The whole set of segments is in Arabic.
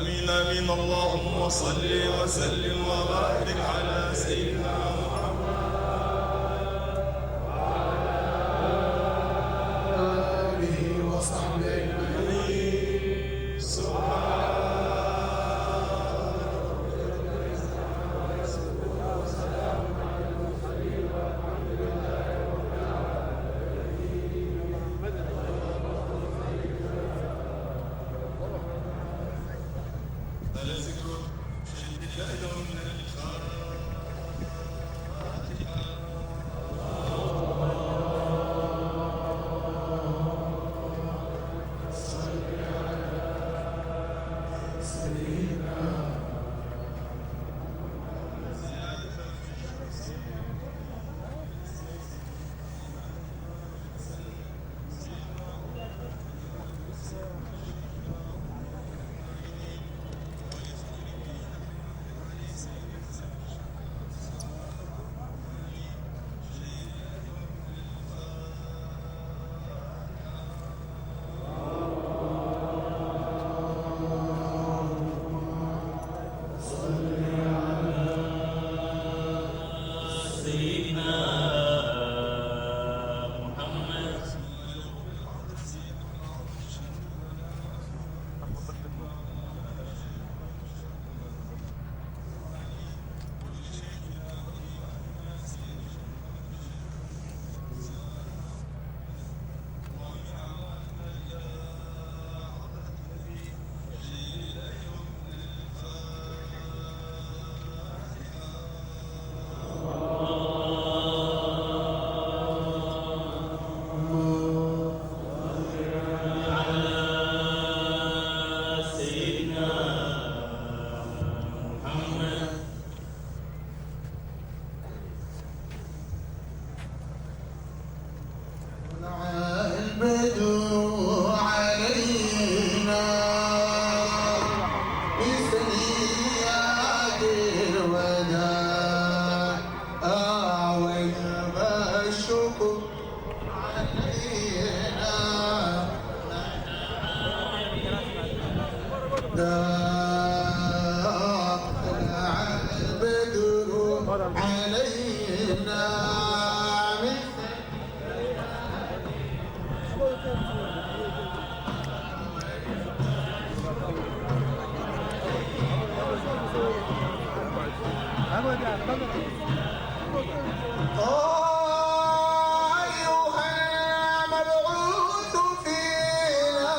آمين آمين. اللهم صل وسلم وبارك على سيدنا محمد آله وصحبه أجمعين. سبحان ذكر شيء لا من الفاتحة. البدر علينا بثنيات الوداع وجب الشكر علينا طلع البدر علينا أيها المبعوث فينا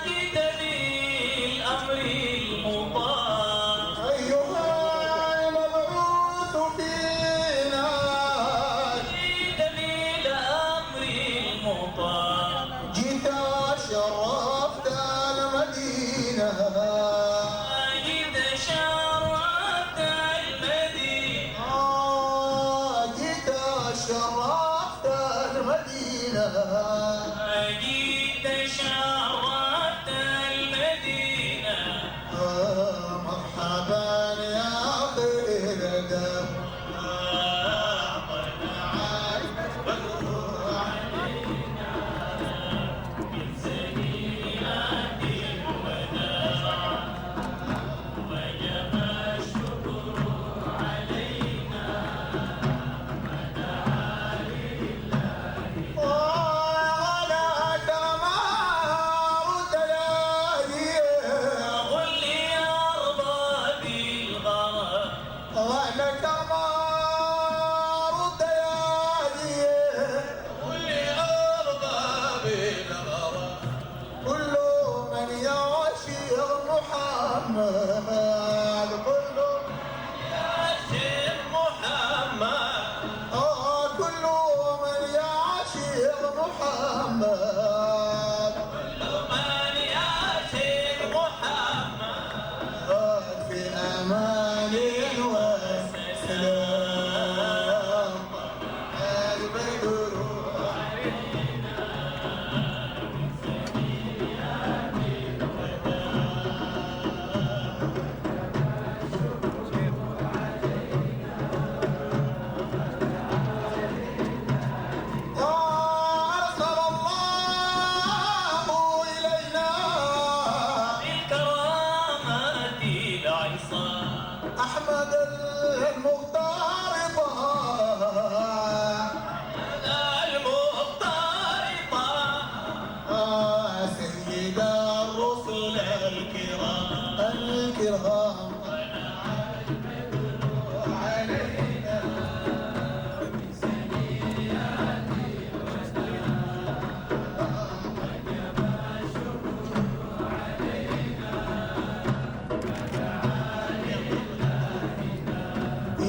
جئت بالأمر المطاع أيها المبعوث فينا جئت بالأمر المطاع جئت شرفت المدينة جئت شرفت المدينة جئت شرفت المدينة جئت شرفت المدينة مرحبا يا خير دم قل لي أرضى بالغرام وانا تمار الديالي قل لي أرضى بالغرام كل من يعشق محمد كل ياسر محمد كل من يعشق محمد من ياسر محمد في امان وسلام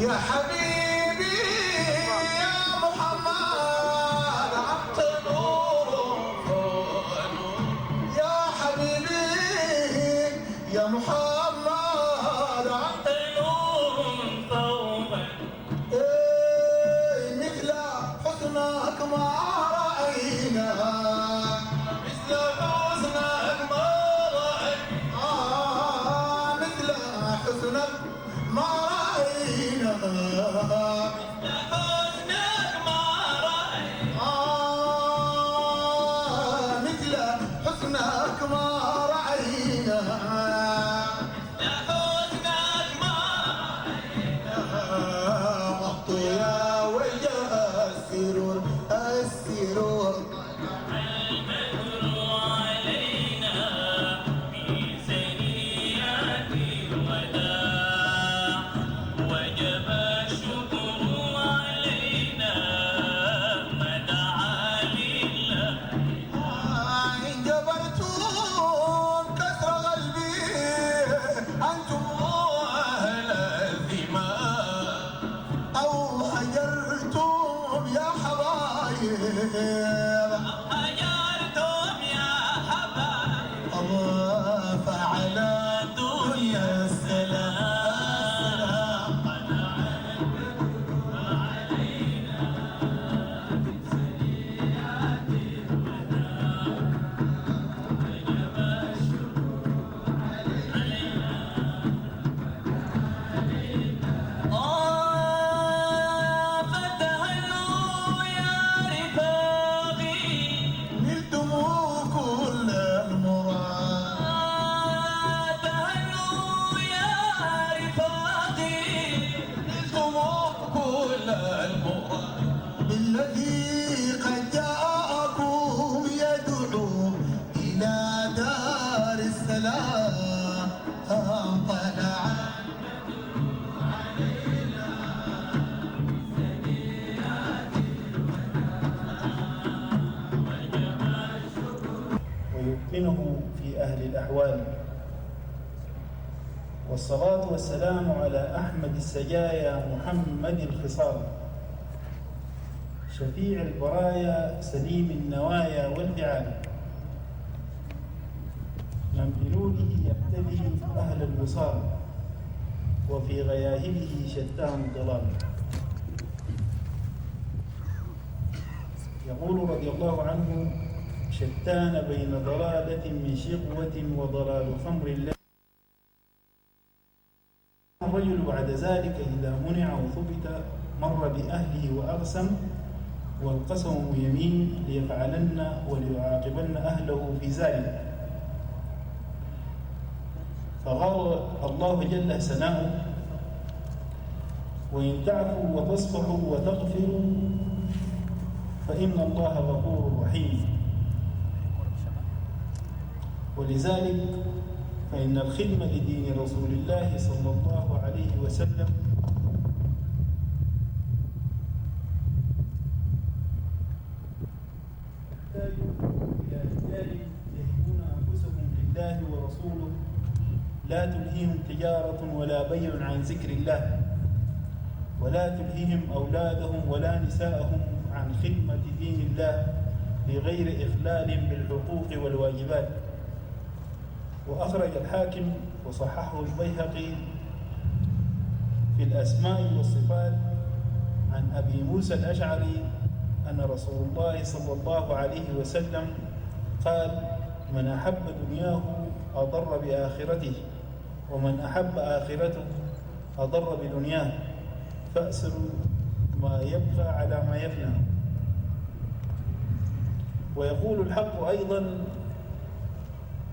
يا حبيبي يا محمد عبد نور فوق نور يا حبيبي يا محمد عبد نور فوق مثل حسنك ما رأينا مثل حسنك ما رأينا مثل حسنك ما رأينا حسنك ما رأينا مثل حسنك ما رأينا حسنك ما وقت يا وجه السرور السرور المدر علينا في سنيات الوداع وجب الشكر علينا ما دعا لله إن جبرتم كسر قلبي أنتم أهل الذمام أو هجرتم يا حبايب هجرتم يا حبايب الله فعلى دنيا السلام فتهنوا يا رفاقي نلتم كل المراد تهنوا يا رفاقي نلتم كل المراد بالذي قد جاءكم يدعو إلى دار السلام طلع ويتقنه في أهل الأحوال. والصلاة والسلام على أحمد السجايا محمد الخصال شفيع البرايا سليم النوايا والفعال من بنوره يقتدي أهل الوصال وفي غياهبه شتان الضلال. يقول رضي الله عنه: شتان بين ضلالة من شقوة وضلال خمر الله. الرجل بعد ذلك إذا منع وثبت مر بأهله وأقسم، والقسم يمين ليفعلن وليعاقبن أهله في ذلك. فغار الله جل ثناؤه: وإن تعفوا وتصفحوا وتغفروا فإن الله غفور رحيم. ولذلك فإن الخدمة لدين رسول الله صلى الله عليه وسلم تحتاج إلى رجال يهبون أنفسهم لله ورسوله، لا تلهيهم تجارة ولا بيع عن ذكر الله، ولا تلهيهم أولادهم ولا نساءهم عن خدمة دين الله بغير إخلال بالحقوق والواجبات. وأخرج الحاكم وصححه البيهقي في الأسماء والصفات عن أبي موسى الأشعري أن رسول الله صلى الله عليه وسلم قال: من أحب دنياه أضر بآخرته، ومن أحب آخرته أضر بدنياه، فأسر ما يبقى على ما يفنى. ويقول الحق أيضا: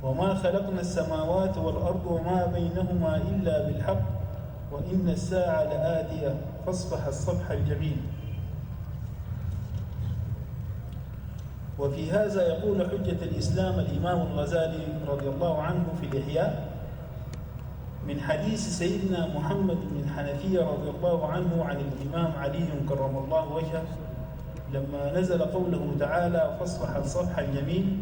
وما خلقنا السماوات والأرض وما بينهما إلا بالحق وإن الساعة لآتية فاصفح الصفح الجميل. وفي هذا يقول حجة الإسلام الإمام الغزالي رضي الله عنه في الإحياء من حديث سيدنا محمد بن حنفية رضي الله عنه عن الإمام علي كرم الله وجهه لما نزل قوله تعالى: فاصفح الصفح الجميل،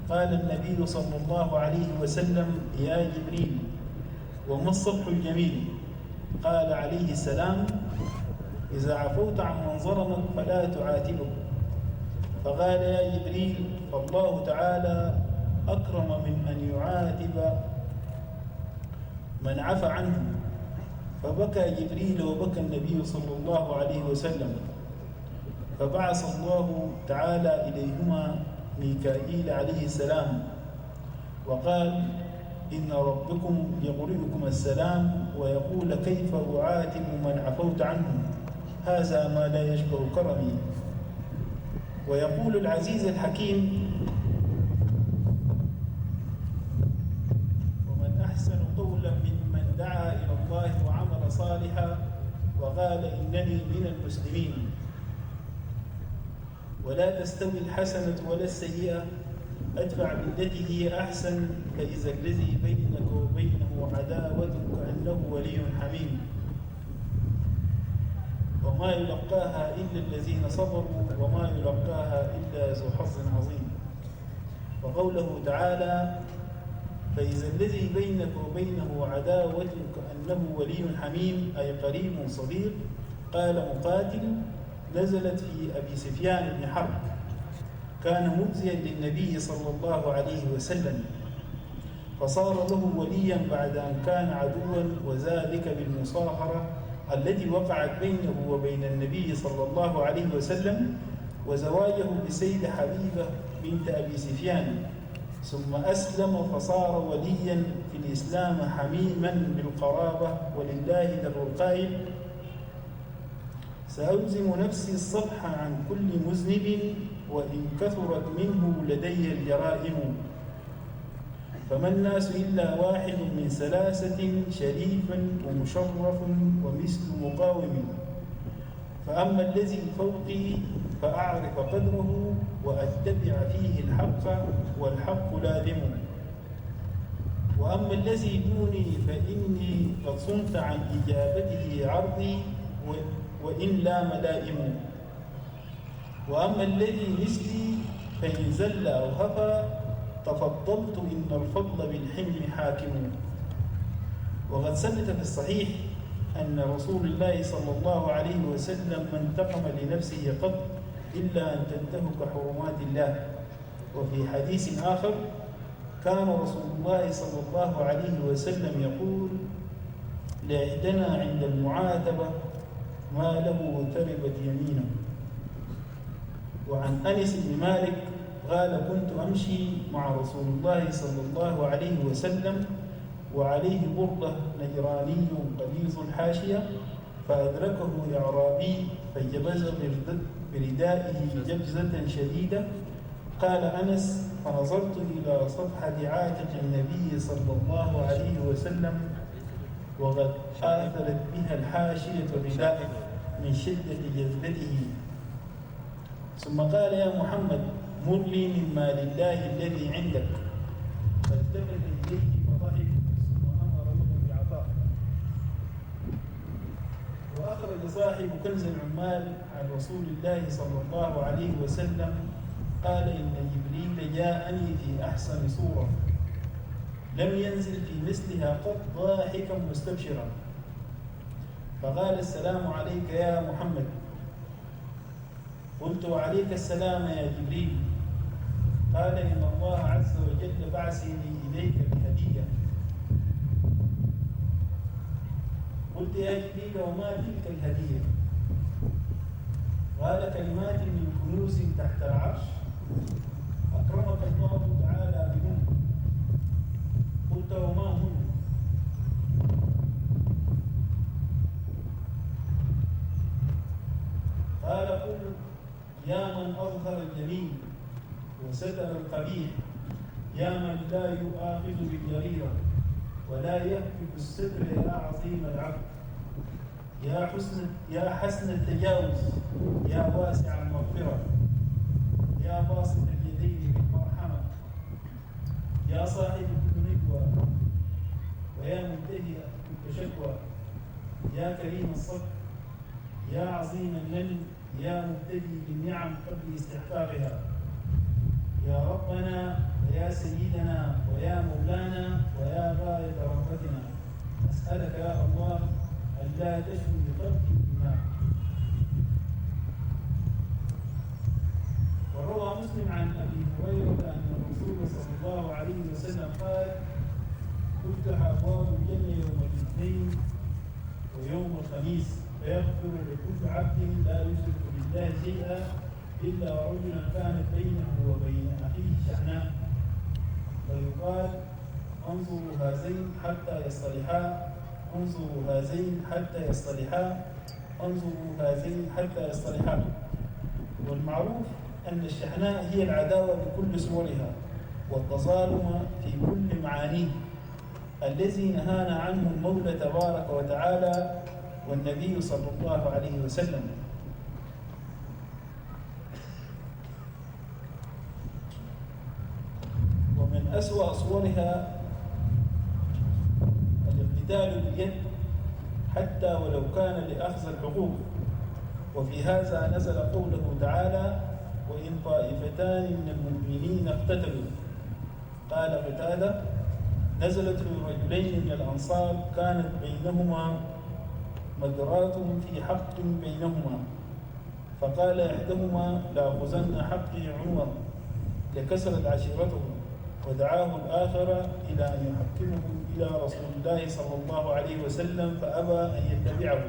قال النبي صلى الله عليه وسلم: يا جبريل، وما الصفح الجميل؟ قال عليه السلام: إذا عفوت عن من ظلمك فلا تعاتبه. فقال يا جبريل فالله تعالى أكرم من أن يعاتب من عفى عنه. فبكى جبريل وبكى النبي صلى الله عليه وسلم، فبعث الله تعالى إليهما ميكائيل عليه السلام وقال إن ربكم يقرئكم السلام ويقول كيف أعاتب من عفوت عنه، هذا ما لا يشبه كرمي. ويقول العزيز الحكيم ومن أحسن قولا ممن دعا إلى الله وعمل صالحا وقال إنني من المسلمين. ولا تستوي الحسنة ولا السيئة، ادفع بالتي هي أحسن فإذا الذي بينك وبينه عداوة كأنه ولي حميم. وما يلقاها إلا الذين صبروا وما يلقاها إلا ذو حظ عظيم. وقوله تعالى فإذا الذي بينك وبينه عداوة كأنه ولي حميم أي قريب صديق. قال مقاتل نزلت في أبي سفيان بن حرب، كان مجزيا للنبي صلى الله عليه وسلم، فصار له وليا بعد أن كان عدوا، وذلك بالمصاهرة التي وقعت بينه وبين النبي صلى الله عليه وسلم وزواجه بسيدة حبيبة بنت أبي سفيان، ثم أسلم فصار وليا في الإسلام حميما بالقرابة. ولله در القائل سألزم نفسي الصفح عن كل مذنب وإن كثرت منه لدي الجرائم. فما الناس إلا واحد من ثلاثة شريف ومشرف ومثل مقاوم. فأما الذي فوقي فأعرف قدره وأتبع فيه الحق والحق لازم. وأما الذي دوني فإني قد صمت عن إجابته عرضي وإن لا ملائم. وأما الذي مثلي فإن زل أو هفى تفضلت إن الفضل بالحلم حاكم. وقد ثبت في الصحيح أن رسول الله صلى الله عليه وسلم ما انتقم لنفسه قط إلا أن تنتهك حرمات الله. وفي حديث آخر كان رسول الله صلى الله عليه وسلم يقول لإحدنا عند المعاتبة ما له تربت يمينه. وعن أنس بن مالك قال كنت أمشي مع رسول الله صلى الله عليه وسلم وعليه بردة نجراني قليظ الحاشية، فأدركه إعرابي فجبز بردائه جبزة شديدة. قال أنس فنظرت إلى صفحة عاتق النبي صلى الله عليه وسلم وقد آثرت بها الحاشية ردائه من شدة جذبته، ثم قال يا محمد مر لي مما لله الذي عندك. فالتفت إليه فضحك ثم أمر له بعطاء. وأخرج صاحب كنز العمال عن رسول الله صلى الله عليه وسلم قال إن جبريل جاءني في أحسن صورة لم ينزل في مثلها قط ضاحكا مستبشرا، فقال السلام عليك يا محمد. قلت وعليك السلام يا جبريل. قال إن الله عز وجل بعثني إليك بهدية. قلت يا جبريل وما تلك الهدية؟ قال كلمات من كنوز تحت العرش أكرمك الله تعالى بهن. قلت وما هن؟ قال قل يا من أظهر الجميل وستر القبيح، يا من لا يؤاخذ بالجريرة ولا يهتك الستر يا عظيم العبد، يا حسن التجاوز، يا واسع المغفرة، يا باسط اليدين بالمرحمة، يا صاحب كل نجوى ويا منتهي كل شكوى، يا كريم الصبر، يا عظيم المن، يا مبتدي بالنعم قبل استحقاقها، يا ربنا ويا سيدنا ويا مولانا ويا غاية رغبتنا. أسألك يا الله أن لا تشفي بقلبي الدماء الرسول صلى الله عليه وسلم قال: تفتح أبواب الجنة يوم الاثنين ويوم الخميس فيغفر لكل عبد لا يشرك بالله شيئا إلا رجلا كانت بينه وبين أخيه شحناء، ويقال: انظروا هذين حتى يصطلحا، انظروا هذين حتى يصطلحا، انظروا هذين حتى يصطلحا. والمعروف أن الشحناء هي العداوة بكل صورها والتظالم في كل معانيه الذي نهانا عنه المولى تبارك وتعالى والنبي صلى الله عليه وسلم. ومن أسوأ صورها الاقتتال باليد حتى ولو كان لأخذ الحقوق. وفي هذا نزل قوله تعالى: وإن طائفتان من المؤمنين اقتتلوا. قال قتادة: نزلت لرجلين من الأنصار كانت بينهما مدرات في حق بينهما، فقال إحداهما: لأخذن حقي عمر لكسرت عشيرته، ودعاه الآخر إلى أن يحكمه إلى رسول الله صلى الله عليه وسلم فأبى أن يتبعه،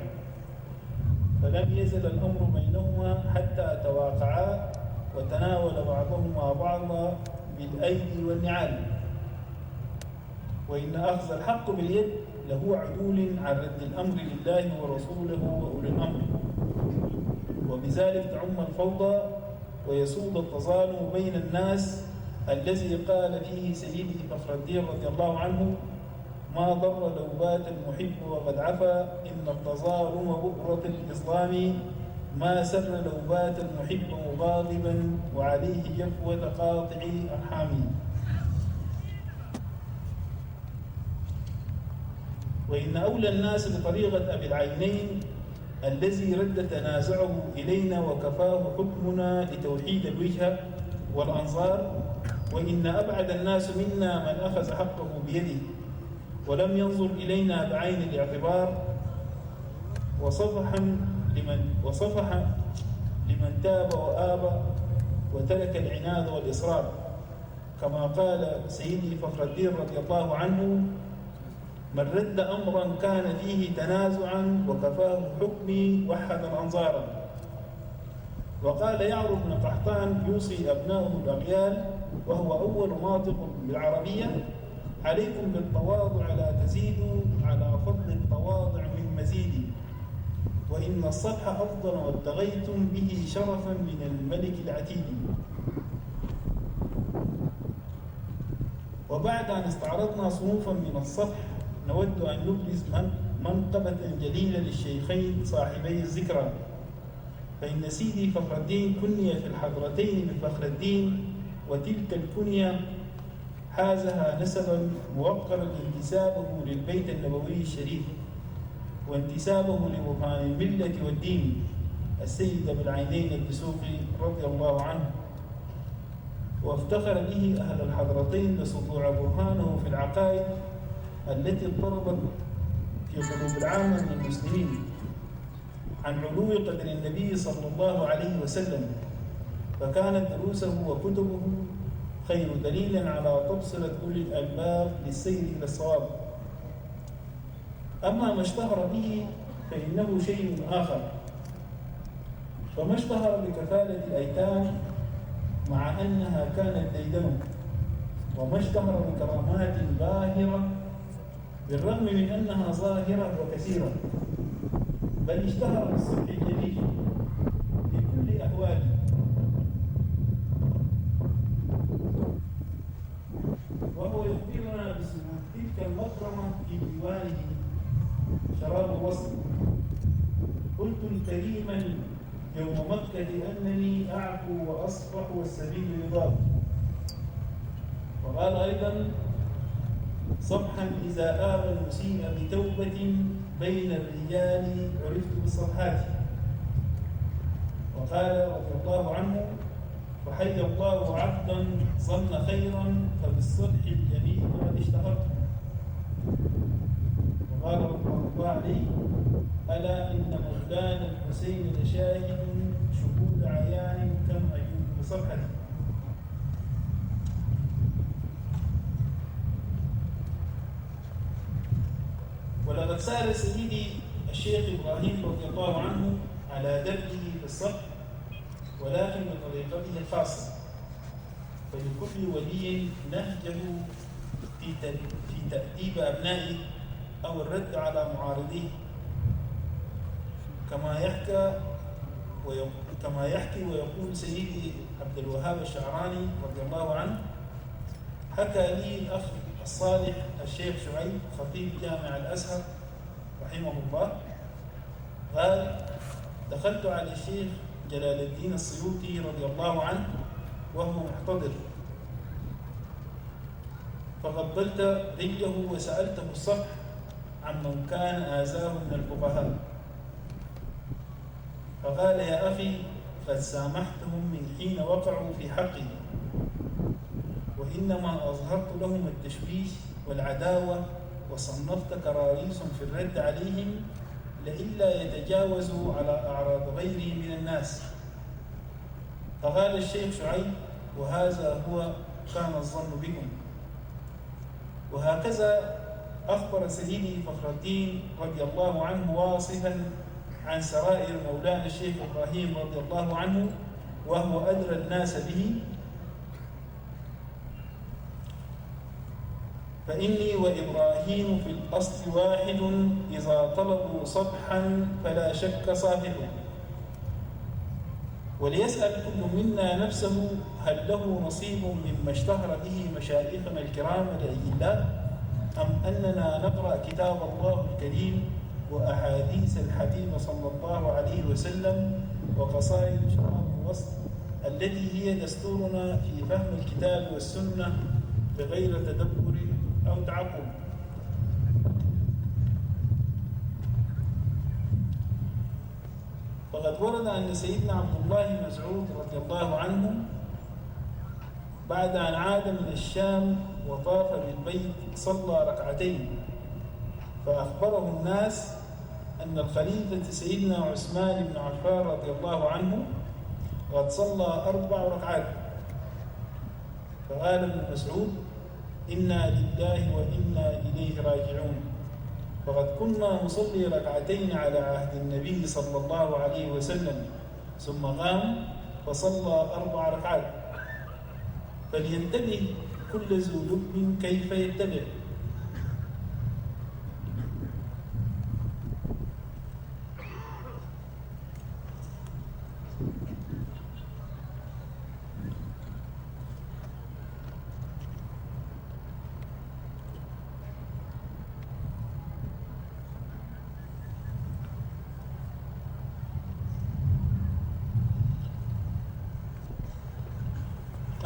فلم يزل الأمر بينهما حتى تواقعا وتناول بعضهما بعضا بالأيدي والنعال. وإن أخذ الحق باليد لهو عدول عن رد الأمر لله ورسوله وأولي الأمر، وبذلك تعم الفوضى ويسود التظالم بين الناس الذي قال فيه سيدي فخر الدين رضي الله عنه: ما ضر لو بات المحب وقد عفا، إن التظالم بؤرة الإظلام، ما سر لو بات المحب مغاضبا وعليه جفوة قاطع أرحامه. وإن أولى الناس بطريقة أبي العينين الذي رد تنازعه إلينا وكفاه حكمنا لتوحيد الوجهة والأنظار، وإن أبعد الناس منا من أخذ حقه بيده ولم ينظر إلينا بعين الاعتبار، وصفح لمن تاب وآبى وترك العناد والإصرار، كما قال سيدي فخر الدين رضي الله عنه: من رد أمرا كان فيه تنازعا وكفاه حكمي وحد الأنظار. وقال يعرف بن قحطان يوصي أبناؤه الأغيال وهو أول ناطق بالعربية: عليكم بالتواضع لا تزيدوا على فضل التواضع من مزيد، وإن الصفح أفضل وابتغيتم به شرفا من الملك العتيد. وبعد أن استعرضنا صنوفا من الصفح نود أن نبرز منقبة جليلة للشيخين صاحبي الذكرى، فإن سيدي فخر الدين كني في الحضرتين بفخر الدين، وتلك الكنية حازها نسبا موقرا انتسابه للبيت النبوي الشريف وانتسابه لبرهان الملة والدين السيد أبي العينين الدسوقي رضي الله عنه، وافتخر به أهل الحضرتين لسطوع برهانه في العقائد التي اضطربت في قلوب العامة من المسلمين عن علو قدر النبي صلى الله عليه وسلم، فكانت دروسه وكتبه خير دليل على تبصرة أولي الألباب للسير إلى الصواب. أما ما اشتهر به فإنه شيء آخر، فما اشتهر بكفالة الأيتام مع أنها كانت ديدنه، وما اشتهر بكرامات باهرة بالرغم من أنها ظاهرة وكثيرة، بل اشتهر بالصدق الجليل في كل أحواله. وهو يخبرنا بسبب تلك المكرمة في ديوانه شراب الوصل: قلت كريما يوم مكة أنني أعفو وأصفح والسبيل يضاف. وقال أيضا: صفحا إذا آوى المسيء بتوبة بين الرجال عرفت بالصفحات. وقال رضي الله عنه: وحي الله عبدا ظن خيرا فبالصلح الجميل قد اشتهرت. وقال رحمه الله عليه: ألا إن مولانا الحسين لشاهد شهود عيان كم أجود بصفحته. فقد سار سيدي الشيخ إبراهيم رضي الله عنه على دربه بالصبر، ولكن بطريقته الخاصة. فلكل ولي نهجه في تأديب أبنائه أو الرد على معارضيه، كما يحكي ويقول سيدي عبد الوهاب الشعراني رضي الله عنه: حكى لي الأخ الصالح الشيخ شعيب خطيب جامع الأزهر رحمه الله، قال: دخلت على الشيخ جلال الدين السيوطي رضي الله عنه وهو محتضر، فقبلت رجله وسألته الصفح عمن كان آذاه من الفقهاء، فقال: يا أخي، قد سامحتهم من حين وقعوا في حقي، وإنما أظهرت لهم التشويش والعداوة، وصنفت كراريس في الرد عليهم لئلا يتجاوزوا على أعراض غيرهم من الناس. فقال الشيخ شعيب: وهذا هو كان الظن بكم. وهكذا أخبر سيدي فخر الدين رضي الله عنه واصفا عن سرائر مولانا الشيخ إبراهيم رضي الله عنه وهو أدرى الناس به: فإني وإبراهيم في الأصل واحد، إذا طلبوا صبحا فلا شك صافحه. وليسأل كل منا نفسه: هل له نصيب مما اشتهر به مشايخنا الكرام الأجلاء، أم أننا نقرأ كتاب الله الكريم وأحاديث الحبيب صلى الله عليه وسلم وقصائد شراب الوسط التي هي دستورنا في فهم الكتاب والسنة بغير تدبر أو تعقل؟ فقد ورد أن سيدنا عبد الله بن مسعود رضي الله عنه بعد أن عاد من الشام وطاف بالبيت صلى ركعتين، فأخبره الناس أن الخليفة سيدنا عثمان بن عفان رضي الله عنه قد صلى 4 ركعات. فقال ابن مسعود: إنا لله وإنا إليه راجعون، فقد كنا نصلي ركعتين على عهد النبي صلى الله عليه وسلم، ثم قام فصلى 4 ركعات. فلينتبه كل ذو لب كيف يتبع.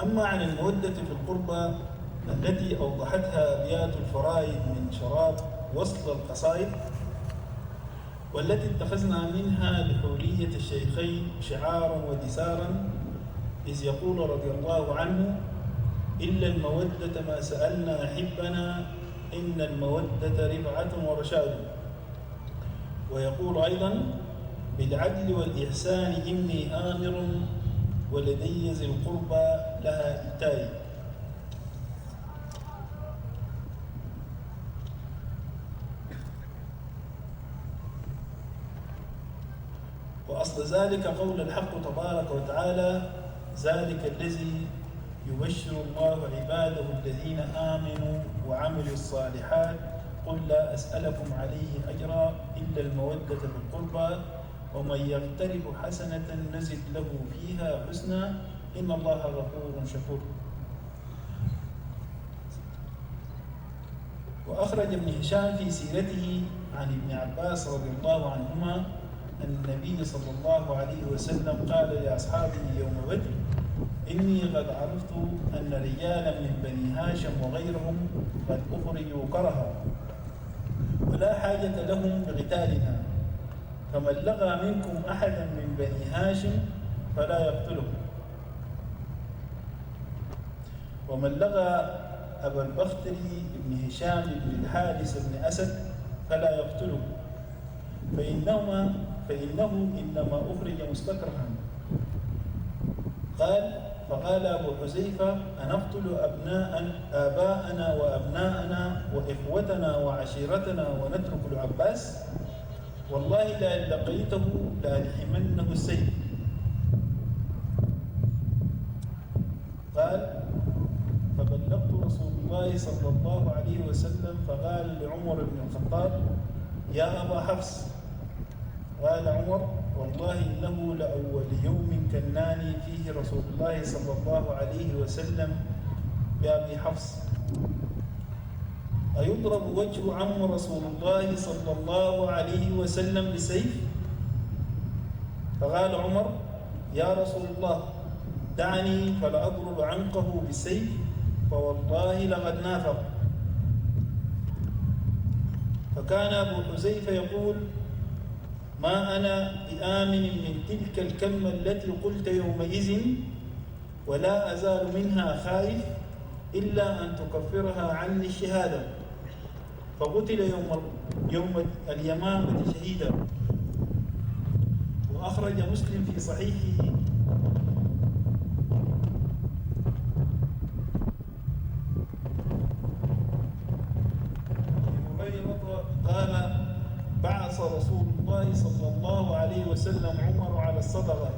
أما عن المودة في القربى التي أوضحتها أبيات الفرائد من شراب وصل القصائد، والتي اتخذنا منها لحورية الشيخين شعارا ودسارا، إذ يقول رضي الله عنه: إلا المودة ما سألنا حبنا، إن المودة رفعة ورشاد. ويقول أيضا: بالعدل والإحسان إني آمر، ولدي ذي القربى لها إيتاي. وأصل ذلك قول الحق تبارك وتعالى: ذلك الذي يبشر الله عباده الذين آمنوا وعملوا الصالحات، قل لا أسألكم عليه أجرا إلا المودة في القربى، ومن يقترف حسنة نزد له فيها حسنا، إن الله غفور شكور. وأخرج ابن هشام في سيرته عن ابن عباس رضي الله عنهما أن النبي صلى الله عليه وسلم قال لأصحابه يوم بدر: إني قد عرفت أن رجالا من بني هاشم وغيرهم قد أخرجوا كرها، ولا حاجة لهم بقتالنا، فمن لقى منكم أحدا من بني هاشم فلا يقتله، ومن لقى أبا البختري بن هشام بن الحارث بن أسد فلا يقتله، فإنه إنما أخرج مستكرها. قال: فقال أبو حذيفة: أنقتل آباءنا وأبناءنا وإخوتنا وعشيرتنا ونترك العباس؟ والله لئن لقيته لألحمنه السيف. قال: فبلغت رسول الله صلى الله عليه وسلم فقال لعمر بن الخطاب: يا أبا حفص. قال عمر: والله إنه لأول يوم كناني فيه رسول الله صلى الله عليه وسلم بأبي حفص. أيضرب وجه عم رسول الله صلى الله عليه وسلم بسيف؟ فقال عمر: يا رسول الله، دعني فلأضرب عنقه بالسيف، فوالله لقد نافق. فكان أبو حذيفة يقول: ما أنا بآمن من تلك الكلمة التي قلت يومئذ، ولا أزال منها خائف إلا أن تكفرها عني الشهادة. فقتل يوم اليمامة شهيدا. وأخرج مسلم في صحيحه قال: بعث رسول الله صلى الله عليه وسلم عمر على الصدقة،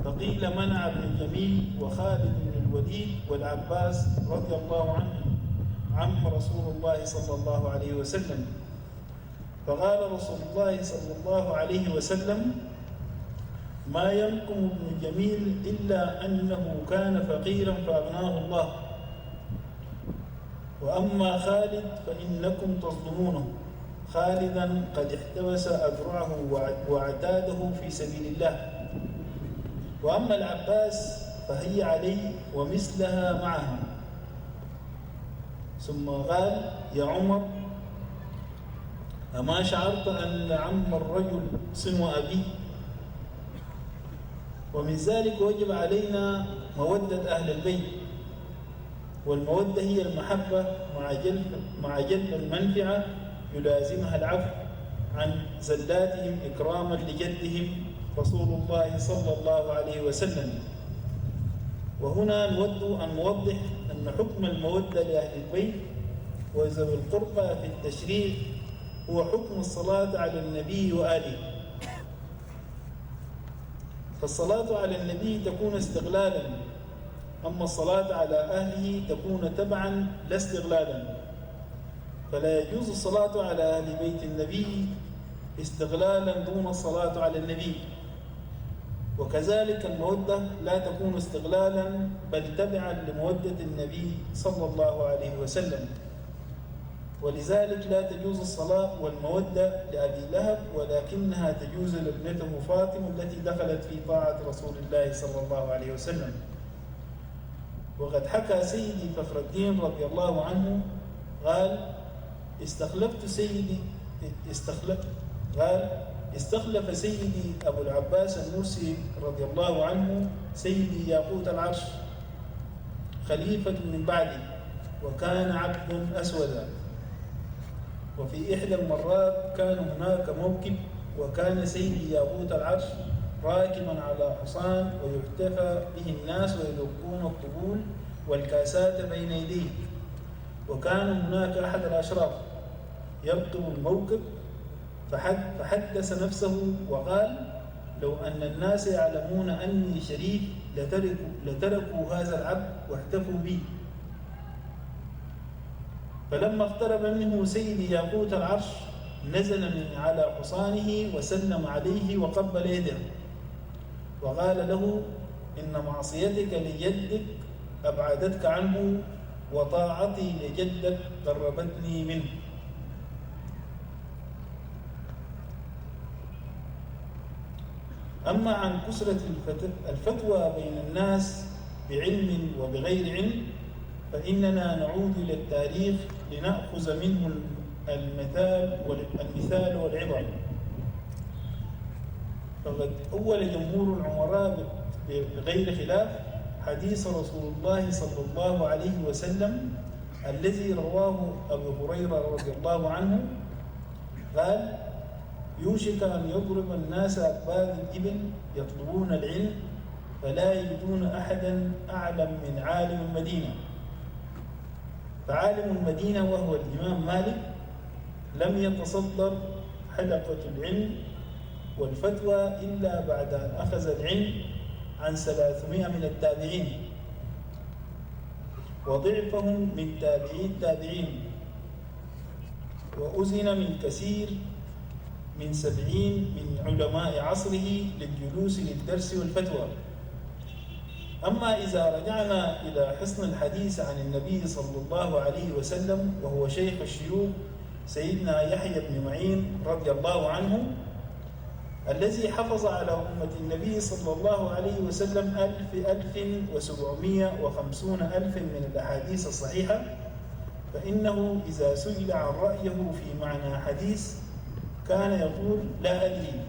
فقيل منع ابن الجميل وخالد بن الوليد والعباس رضي الله عنهم عم رسول الله صلى الله عليه وسلم. فقال رسول الله صلى الله عليه وسلم: ما ينقم ابن الجميل إلا أنه كان فقيرا فأغناه الله، وأما خالد فإنكم تظلمونه، خالدا قد احتبس أذرعه وعتاده في سبيل الله. وأما العباس فهي عليه ومثلها معها. ثم قال: يا عمر، أما شعرت أن عم الرجل صنو أبيه؟ ومن ذلك وجب علينا مودة أهل البيت، والمودة هي المحبة مع جلب المنفعة يلازمها العفو عن زلاتهم إكراما لجدهم رسول الله صلى الله عليه وسلم. وهنا نود أن نوضح أن حكم المودة لأهل البيت وذوي القربى في التشريع هو حكم الصلاة على النبي وآله. فالصلاة على النبي تكون استغلالا، أما الصلاة على أهله تكون تبعا لا استغلالا. فلا يجوز الصلاة على أهل بيت النبي استغلالا دون الصلاة على النبي. وكذلك المودة لا تكون استغلالا بل تبعا لمودة النبي صلى الله عليه وسلم. ولذلك لا تجوز الصلاة والمودة لأبي لهب، ولكنها تجوز لابنته فاطمة التي دخلت في طاعة رسول الله صلى الله عليه وسلم. وقد حكى سيدي فخر الدين رضي الله عنه قال: استخلف سيدي أبو العباس النوسي رضي الله عنه سيدي ياقوت العرش خليفة من بعدي، وكان عبد أسودا. وفي إحدى المرات كان هناك موكب، وكان سيدي ياقوت العرش راكبا على حصان، ويحتفى به الناس ويدقون الطبول والكاسات بين يديه. وكان هناك أحد الأشراف يركب الموكب، فحدث نفسه وقال: لو أن الناس يعلمون أني شريف لتركوا هذا العبد واحتفوا بي. فلما اقترب منه سيدي ياقوت العرش نزل من على حصانه وسلم عليه وقبل يده، وقال له: إن معصيتك لجدك أبعدتك عنه، وطاعتي لجدك قربتني منه. أما عن كثرة الفتوى بين الناس بعلم وبغير علم، فإننا نعود إلى التاريخ لنأخذ منه المثال والعبر. فقد أول جمهور العمراء بغير خلاف حديث رسول الله صلى الله عليه وسلم الذي رواه أبو هريرة رضي الله عنه قال: يوشك أن يضرب الناس أكباد الإبل يطلبون العلم، فلا يجدون أحدا أعلم من عالم المدينة. فعالم المدينة وهو الإمام مالك لم يتصدر حلقة العلم والفتوى إلا بعد أن أخذ العلم عن 300 من التابعين، وضعفهم من تابعي التابعين، وأذن من كثير من 70 من علماء عصره للجلوس للدرس والفتوى. أما إذا رجعنا إلى حصن الحديث عن النبي صلى الله عليه وسلم وهو شيخ الشيوخ سيدنا يحيى بن معين رضي الله عنه، الذي حفظ على أمة النبي صلى الله عليه وسلم 1750 من الأحاديث الصحيحة، فإنه إذا سئل عن رأيه في معنى حديث كان يقول لا أدري.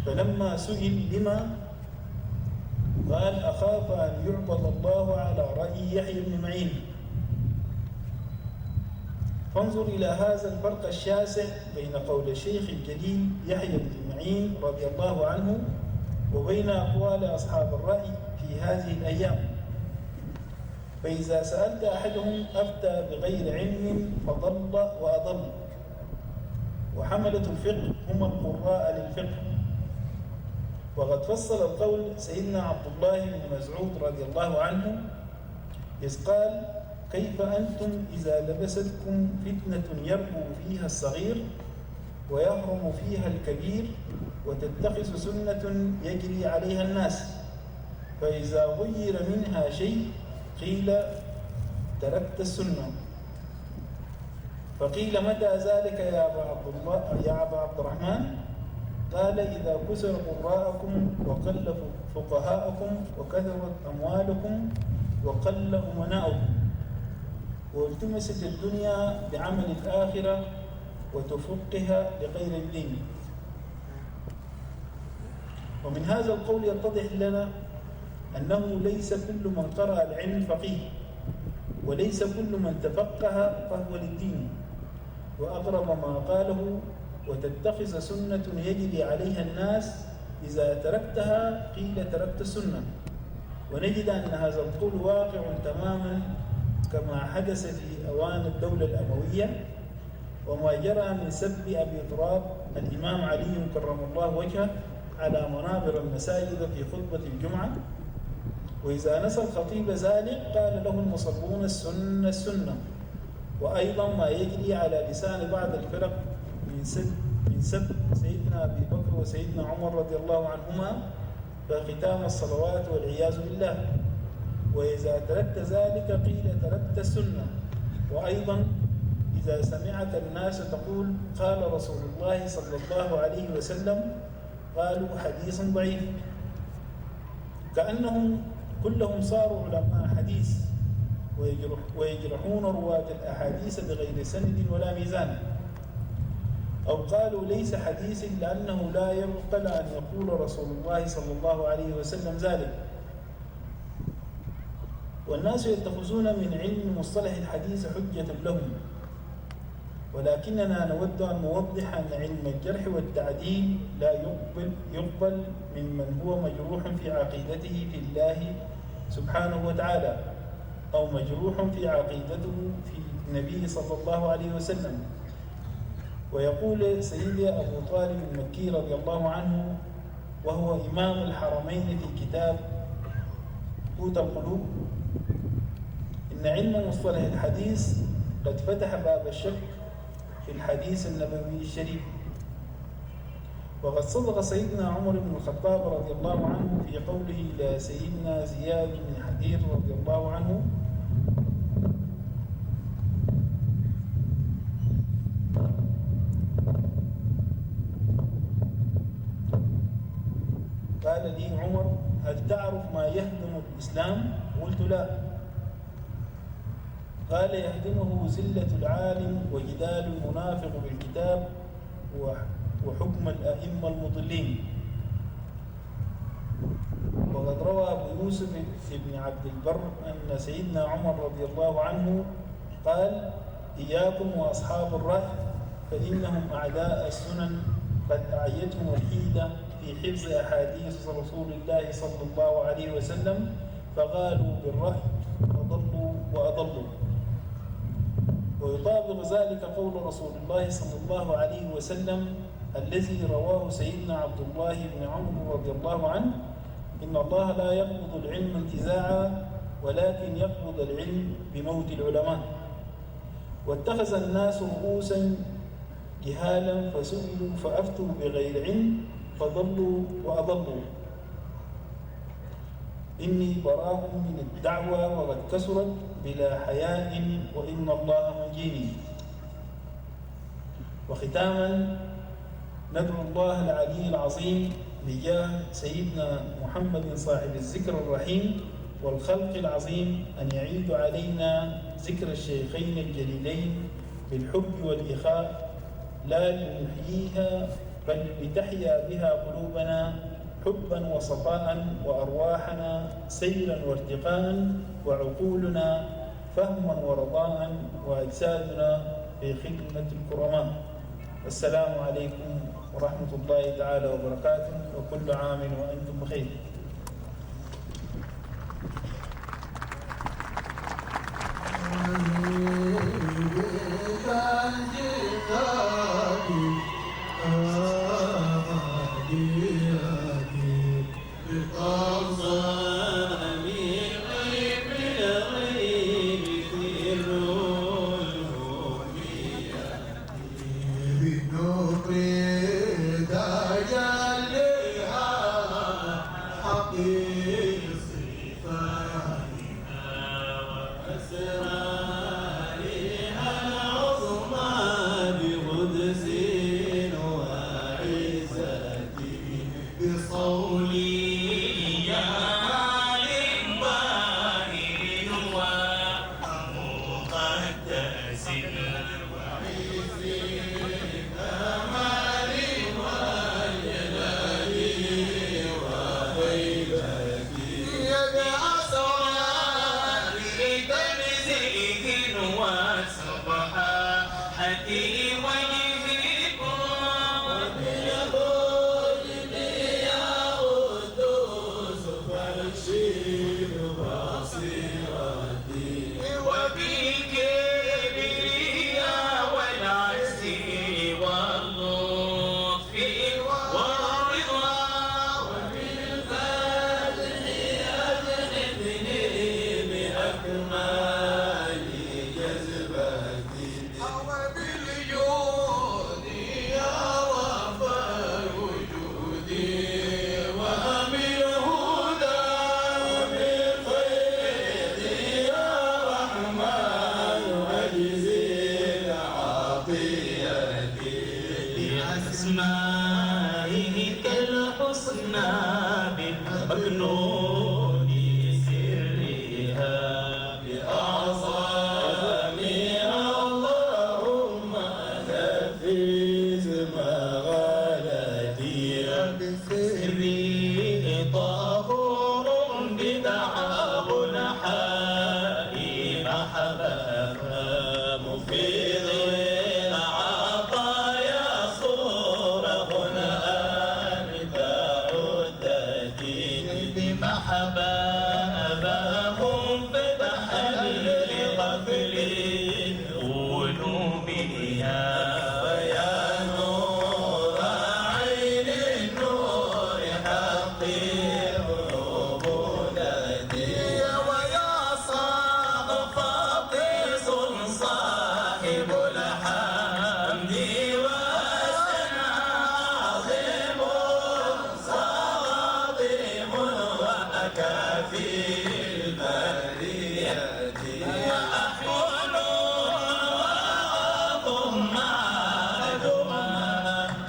فلما سئل لما قال أخاف أن يعبد الله على رأي يحيى بن معين. فانظر إلى هذا الفرق الشاسع بين قول الشيخ الجليل يحيى بن معين رضي الله عنه وبين أقوال أصحاب الرأي في هذه الأيام. فإذا سألت أحدهم أفتى بغير علم فضل وأضل. وحملة الفقه هم القراء للفقه. وقد فصل القول سيدنا عبد الله بن مسعود رضي الله عنه إذ قال كيف أنتم إذا لبستكم فتنة يربو فيها الصغير ويهرم فيها الكبير وتتخذ سنة يجري عليها الناس، فإذا غير منها شيء قيل تركت السنة. فقيل متى ذلك يا أبا عبد الرحمن؟ قال إذا كسر قراءكم وقل فقهاءكم وكثرت أموالكم وقل أمناؤكم والتمست الدنيا بعمل الآخرة وتفقها لغير الدين. ومن هذا القول يتضح لنا أنه ليس كل من قرأ العلم فقيه، وليس كل من تفقه فهو للدين. وأغرب ما قاله وتتخذ سنة يجري عليها الناس إذا تركتها قيل تركت السنة. ونجد أن هذا القول واقع تماما كما حدث في أوان الدولة الأموية، وما جرى من سب أبي تراب الإمام علي كرم الله وجهه على منابر المساجد في خطبة الجمعة. وإذا نسى الخطيب ذلك قال له المصلون السنة السنة. وأيضا ما يجري على لسان بعض الفرق من سب سيدنا أبي بكر وسيدنا عمر رضي الله عنهما فختام الصلوات والعياذ بالله. وإذا تركت ذلك قيل تركت السنة. وأيضا إذا سمعت الناس تقول قال رسول الله صلى الله عليه وسلم قالوا حديث ضعيف، كأنهم كلهم صاروا علماء حديث ويجرحون رواة الأحاديث بغير سند ولا ميزان. أو قالوا ليس حديث لأنه لا يعقل أن يقول رسول الله صلى الله عليه وسلم ذلك. والناس يتخذون من علم مصطلح الحديث حجة لهم، ولكننا نود أن نوضح أن علم الجرح والتعديل لا يقبل ممن هو مجروح في عقيدته في الله سبحانه وتعالى، أو مجروح في عقيدته في النبي صلى الله عليه وسلم. ويقول سيدي أبو طالب المكي رضي الله عنه وهو إمام الحرمين في كتاب قوت القلوب إن علم مصطلح الحديث قد فتح باب الشك في الحديث النبوي الشريف. وقد صدق سيدنا عمر بن الخطاب رضي الله عنه في قوله إلى سيدنا زياد بن حدير رضي الله عنه قال لي عمر هل تعرف ما يهدم الإسلام؟ قلت لا. قال يهدمه زلة العالم وجدال المنافق بالكتاب وحكم الأئمة المضلين. وقد روى أبو يوسف بن عبد البر أن سيدنا عمر رضي الله عنه قال إياكم وأصحاب الرأي فإنهم أعداء السنن قد أعيتهم الحيلة في حفظ أحاديث رسول الله صلى الله عليه وسلم فغالوا بالرهي وضلوا وأضلوا. ويطابق ذلك قول رسول الله صلى الله عليه وسلم الذي رواه سيدنا عبد الله بن عمرو رضي الله عنه: إن الله لا يقبض العلم انتزاعا ولكن يقبض العلم بموت العلماء. واتخذ الناس رؤوسا جهالا فسئلوا فأفتوا بغير علم فضلوا وأضلوا. إني براء من الدعوى وقد كسرت بلا حياء وإن الله منجيني. وختاما ندعو الله العلي العظيم بجاه سيدنا محمد صاحب الذكر الرحيم والخلق العظيم أن يعيد علينا ذكر الشيخين الجليلين بالحب والإخاء، لا لنحييها بل لتحيا بها قلوبنا حبا وصفاء، وأرواحنا سيرا وارتقاء، وعقولنا فهما ورضاء، وأجسادنا في خدمة الكرماء. السلام عليكم ورحمة الله تعالى وبركاته، وكل عام وأنتم بخير.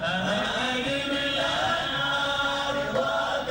أهل من لنا رضاك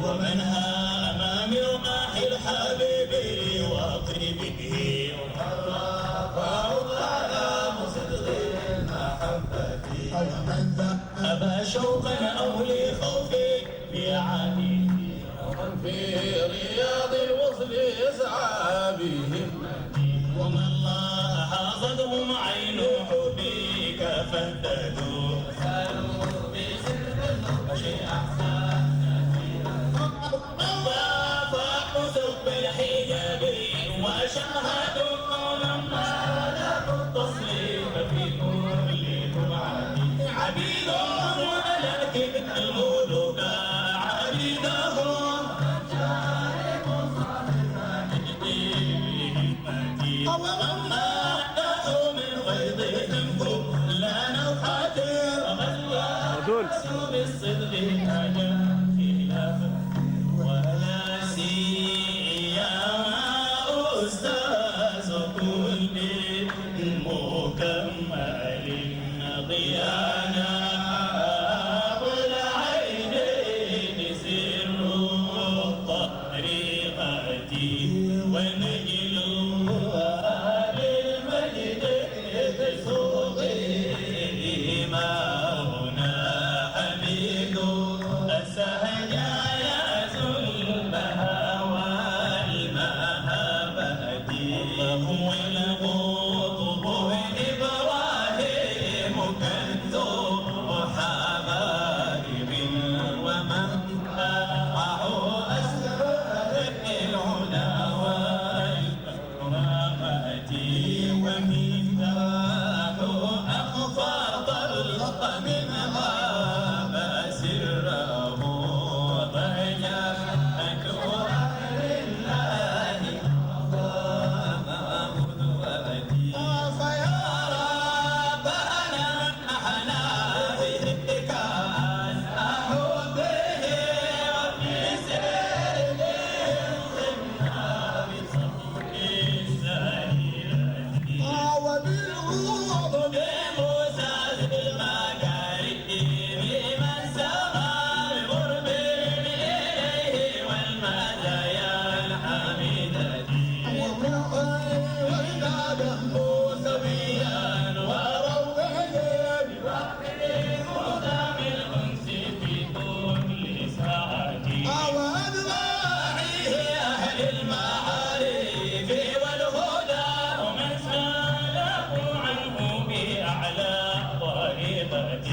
ومنها أمام رماح الحال حبيبي وطيبه وظلام صدق المحبة أبا شوقا أو لخوفي في عاني ومن في رياض الوصل يسعى بهم ومن الله حاصدهم عين حبيك فاهتدوا سالوا بسر الشيء أحسن فاحسوا بالحجاب وشاهدوا لما ذاقوا التصريف في كل تبعات عبيد ولكن الملوك عبيدهم ومما نحوا من غيظهم كل نوحة وغلوا بالصدق نجا خلافا ولا سيما أستاذ كل مكمل ضيانا والعينين سر الطريقة ونجل أهل المجد بسوقه ما هنا حميد السهجايا زلمها والمهابة هم القطب إبراهيم كنزو حبائب ومن معه أسرار الهدى والكرامة ومفتاح أخفاض الخلق من غاب سره ضجاج أهل الله قدوتي فيا ربنا نحنا بك أسأل به ربي سلمنا بصدق السريرة وبالغضب موسى المكارم من سما القرب إليه والمزايا الحميدة وإذا موسويا وروعيا بفخر مدام الأنس في كل ساعة وأدواعيه أهل المعارف والهدى ومن سالكوا عنه بأعلى طريقة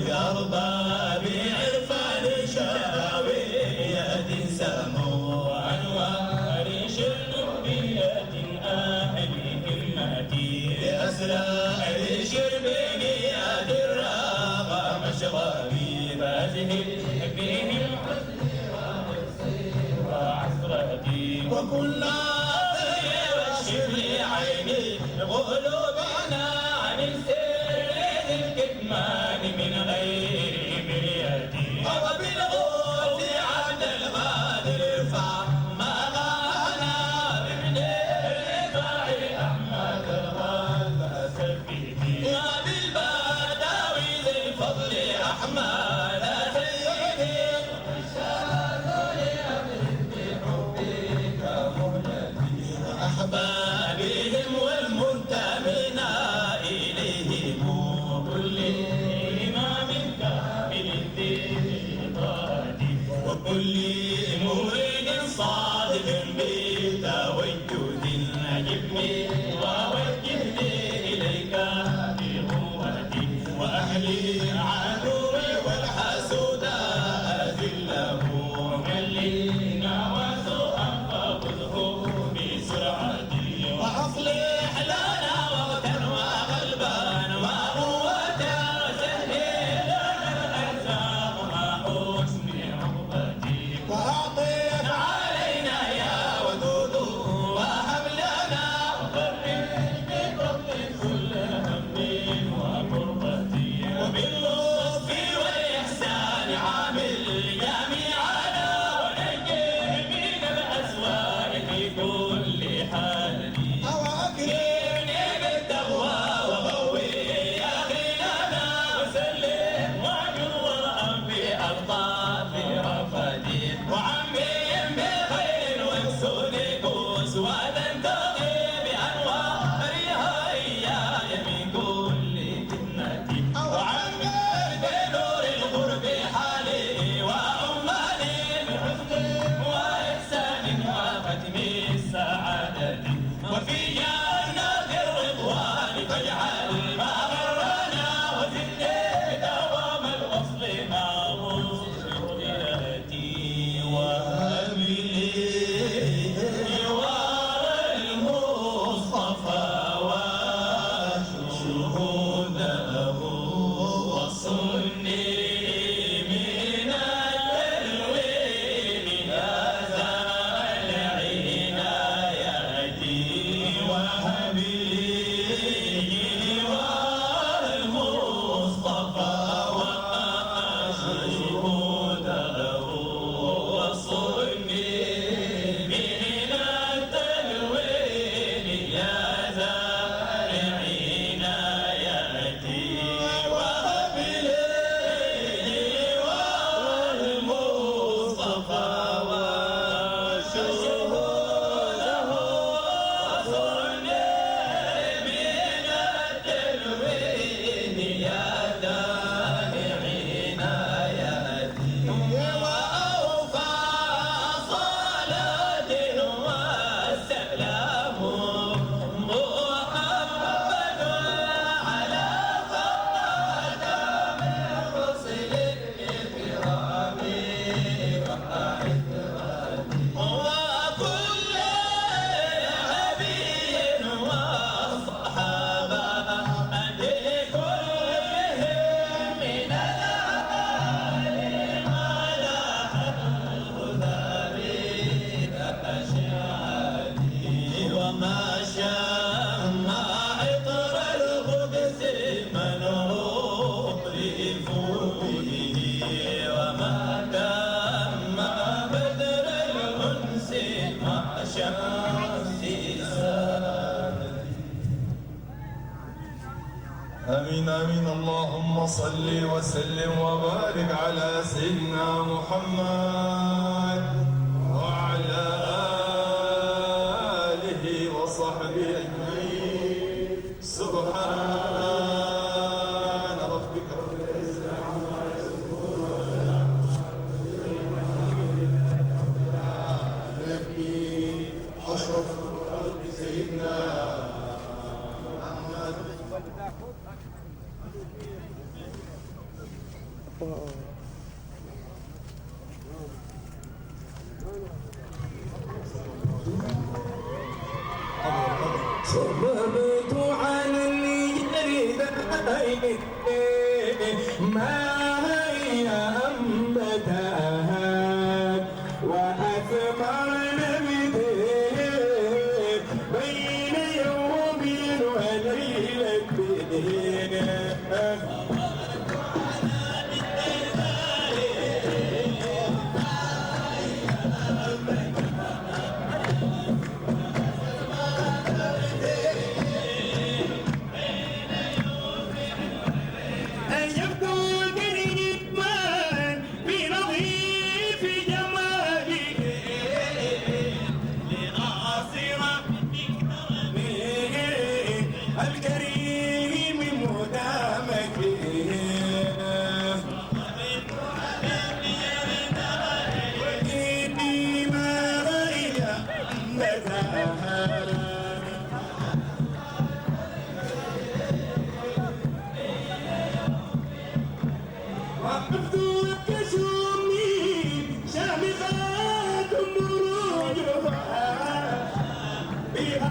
بأرباب عرفان شاوية سموا وأنوار شربية أهل همتي بأسرار شربية الراغى مشربي فازه فيه الحزن وعسرتي وكل والشبل عيني قلوبنا عن السر الكتمان من غير مريتي وبالغوث عبد القادر ارفع ما غانا بابن الرفاع احمد الغالب سبيتي وبالبداوي ذي الفضل احمد سيدي أحبابهم والمنتمين إليهم كل إمام كامل الدين وكل مريد صادق بتوجه عجبني ووجهني إليك بقوتي وأهلي عدوي والحسود أذله من لي وسوءا فخذه بسرعتي وأصلح لنا وقتا وقلبا وقوة وسهل لنا الأرزاق مع حسن عقبتي وأعطف علينا يا ودود وهب لنا سوادا تغيب أنوارها إياي من كل فتنة وعمر بنور الغرب حالي وأمالي بحسن وإحسان وختم السعادة وفي جنات الرضوان فاجعل ما غرنا وزدني دوام الوصل مع مسؤوليتي وهب لي جوار المصطفى وشهوده وصلني من التلوين يا ذا العناية وهب لي جوار المصطفى وشهوده وصلني من التلوين يا ذا العناية وهب لي جوار المصطفى وشهوده وصلني من التلوين يا ذا العناية وأوفى صلاة والسلام محمد على خاتم الرسل الكرام وكل نبي والصحابة كلهم من العالم على وما شم عطر القدس منهم لفوله وما دام بدر الأنس مع شمس السادة آمين آمين. اللهم صل وسلم وبارك على سيدنا محمد وعلى آله وصحبه أجمعين. سبحان ربك رب العزة عما يصفون أشرف الخلق سيدنا محمد. صممت على الجريدين ما هي أنبتها وأثمرن بدين بين يوم وليلة الكريم مدامك وإني ما رأي مزاها وقفت كشومي شامخات مروجها بها